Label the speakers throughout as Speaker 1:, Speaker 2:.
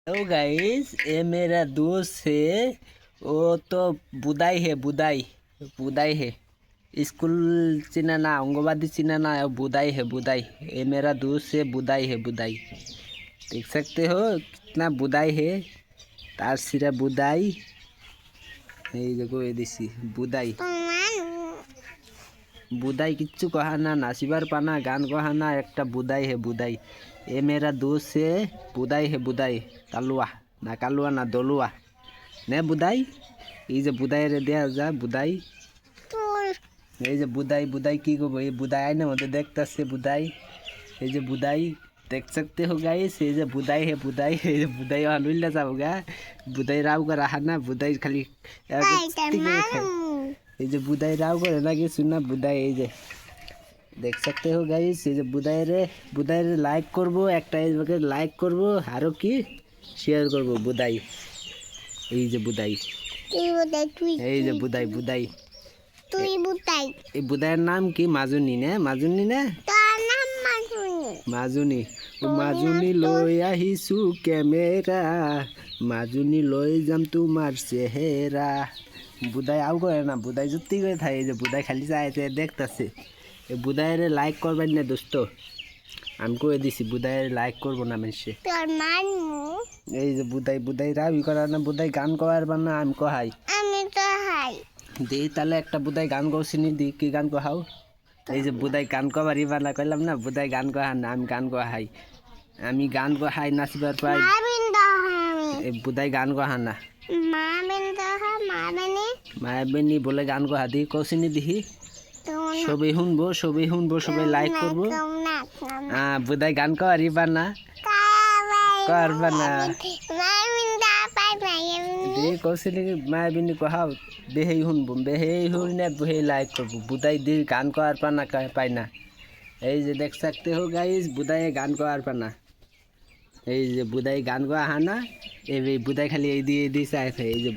Speaker 1: Hello guys, ये मेरा दोस्त है। वो तो बुदाई है, बुदाई बुदाई है। स्कूल चिना ना, अंगनवाड़ी चिना ना, वो बुदाई है, बुदाई। ये मेरा दोस्त है, बुदाई है, बुदाई। देख सकते हो कितना बुदाई है। तार सिरा बुदाई। ये देखो, ये देसी बुदाई। बुदाई किच्छु कहा ना, नासिबार पाना गान कहा ना, एक बुदाई है, बुदाई। ये मेरा दोस्त है, बुदाई है, बुदाई। कालुआ ना दलुआ ने बुदाई। ये जो बुदाई रे दिया जा बुदाई। ये जो बुदाई बुदाई की को ये बुदाई ना मत देखता से बुदाई। ये जो बुदाई देख सकते हो गाइस, ये जो बुदाई है, बुदाई। ये जो बुदाई अनुल ना जाओगा, बुदाई राव का रहा ना, बुदाई खाली ये जो बुदाई राव को ना कि सुनना बुदाई। ये जो देख सकते हो गाइस, ये जो बुदाई रे लाइक करबो, एक लाइक करबो, आरो की शेयर करबो बुदाई। এই যে বুদাই, এই যে বুদাই বুদাই।
Speaker 2: তুই বুদাই,
Speaker 1: এই বুদাইয়ের নাম কি? মাজুনি না, মাজুনি না,
Speaker 2: তোর নাম মাজুনি।
Speaker 1: মাজুনি। মাজুনি লৈ আহিছো কেমেৰা, মাজুনি লৈ যাম তোমাৰ চেহেৰা। বুদাই আও করে না, বুদাই জুতি করে থাকে। এই যে বুদাই খালি চাইছে দেখতেছে। এই বুদাইরে লাইক করবেন না দোস্ত, আমি কয়ে দিছি বুদাইরে লাইক করবো না মানুষে।
Speaker 2: তোর মানু
Speaker 1: এই যে বুদাই রাবি করা না, বুদাই গান করার না, আমি কহাই।
Speaker 2: আমি তো হাই
Speaker 1: দি তাহলে একটা বুদাই গান করছিনি, দি কি গান কহাও? এই যে বুদাই গান কবারই বানা কইলাম না, বুদাই গান কহা না, আমি গান কহাই। আমি গান কহাই, নাচিবার পাই।
Speaker 2: মাবিন দহামি
Speaker 1: এই বুদাই গান কহা না,
Speaker 2: মাবিন দহা মাবিনি
Speaker 1: মায়াবিনী বলে গান কহা। দি কৌছিনি দিহি সবাই শুনবো, সবাই শুনবো, সবাই লাইক করবো। বুদাই গান কবারই বানা করবা না।
Speaker 2: মাবিন দা পাই পাই
Speaker 1: দি কৌছিনি মায়াবিনী কহাও, বেহেই শুনবো, বেহেই শুনে বেহেই লাইক করবো। বুদাই দি গান করার পানা পাই না। এই যে দেখ सकते हो गाइस, বুদাই গান করার পানা। এই যে বুদাই গান করা হানা, এই বুদাই খালি এই দিয়ে চাইছে। এই যে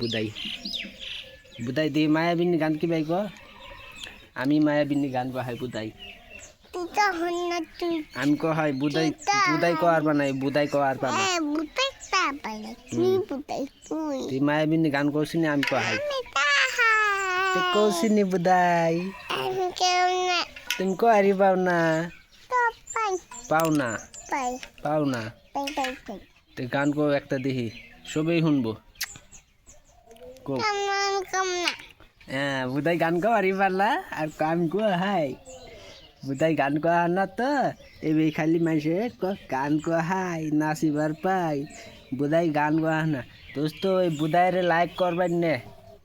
Speaker 1: বুদাই দি মায়াবিনী গান কি বাইক, আমি মায়াবিনী গান কহাই বুদাই।
Speaker 2: তুই তো হন তুই
Speaker 1: আমি কহাই বুদাই, বুদাই করার পানা, বুদাই করার পানা।
Speaker 2: বুদাই তা পাই তুই বুদাই তুই
Speaker 1: তুই মায়াবিনী গান করছিনি, আমি কহাই।
Speaker 2: আমি তাহা
Speaker 1: তুই কৌছিনি বুদাই,
Speaker 2: আমি কেউ না
Speaker 1: তুমি কহারি পাও না,
Speaker 2: তো পাই
Speaker 1: পাও না,
Speaker 2: পাই
Speaker 1: পাও না।
Speaker 2: পাই পাই পাই
Speaker 1: তুই গান কো একটা দেখি, সবাই শুনবো। কো
Speaker 2: কম না
Speaker 1: হ্যাঁ, বুদাই গান কহারি পারলা আর কাম কো হাই। বুদাই গান কহা না তো এই খালি মানুষে গান কহাই, নাচিবার পাই। বুদাই গান কহা না দোস্ত। ওই বুদাইরে লাইক করবেন না,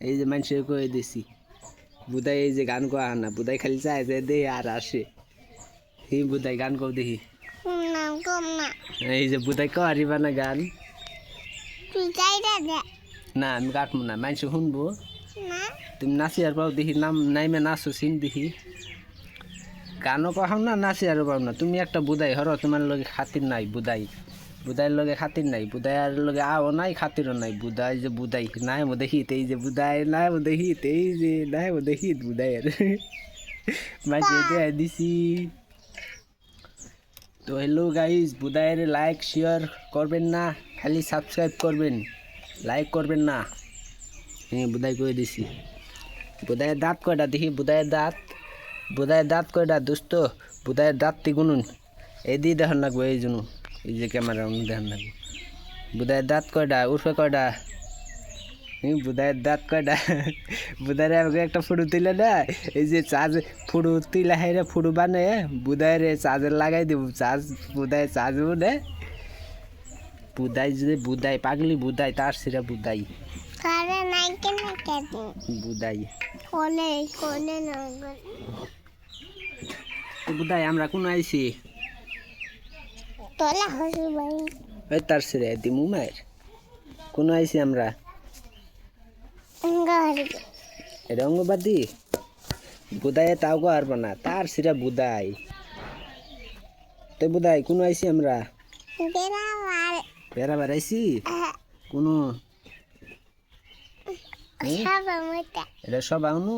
Speaker 1: এই যে মানুষে কয়ে দিছি। বুদাই এই যে গান কহা না, বুদাই খালি চাই যে দে আর আসে। এই বুদাই গান কও দেখি।
Speaker 2: কম না
Speaker 1: এই যে বুদাই কহারিবা না গান।
Speaker 2: তুই যাই দে
Speaker 1: না আমি কাটবো না, মানুষ শুনবো।
Speaker 2: না
Speaker 1: তুমি নাচি আর পাও দেখি, নাম নাইমে নাচো চিন দেখি। গানও কহাও না, নাচি আরও পাও না। তুমি একটা বুদাই হর, তোমার লগে খাতির নাই। বুদাইয়ের লগে খাতির নাই, বুদাইয়ের লগে আও নাই, খাতিরও নাই। বুদাই যে বুদাই নাই মো দেখি, এই যে বুদাই নাই মো দেখি, এই যে নাই মো দেখি বুদাইয়ের মাঝে দেয় দিছি। তো হ্যালো গাইজ, বুদাইয়ের লাইক শেয়ার করবেন না, খালি সাবস্ক্রাইব করবেন, লাইক করবেন না। হ্যাঁ, বুদাই করে দিছি। বুদাইয়ের দাঁত কয়টা দেখি, বুদাইয়ের দাঁত কয়টা দোস্ত? বুদাইয়ের দাঁত গুনুন, এই দিয়ে দেখান লাগবো। এই জন্য এই যে ক্যামেরা দেখান লাগবো। বুদাইয়ের দাঁত কয়টা, উঠবে কয়টা? বুদাইয়ের দাঁত কয়টা? বুদাইরে আমাকে একটা ফুটু তুলে না, এই যে চার্জ ফুটু তুলে হাইরে ফুটু বানে, বুদাইরে চার্জার লাগাই দেবো। বুদাই চার্জ বুনে। বুদাই যদি বুদাই পাগলি বুদাই, তার সেটা বুদাই
Speaker 2: কারে নাই কেন কেন
Speaker 1: বুদাই।
Speaker 2: কোলে না
Speaker 1: তো বুদাই আমরা কোন আইছি?
Speaker 2: তোলা হসু ভাই
Speaker 1: ওই তার সেরে দিমু মায়ের কোন আইছি আমরা?
Speaker 2: গাড়ি
Speaker 1: এটা অঙ্গবাদী। বুদাই তাও গো পারবো না, তার সেটা বুদাই। তো বুদাই কোন আইছি আমরা?
Speaker 2: বেরাবার
Speaker 1: বেড়াবার আইছি কোনো?
Speaker 2: সব মতে
Speaker 1: এটা সব আউনু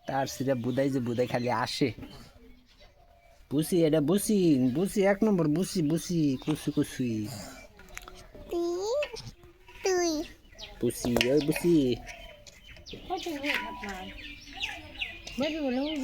Speaker 1: তার সেটা বুদাই, যে বুদাই খালি আসে। বুসি এটা বুসি, এক নম্বর বুসি কুসি। বুসি ওই বুসি
Speaker 3: Có chừng việc mặt mà. Mấy đứa nó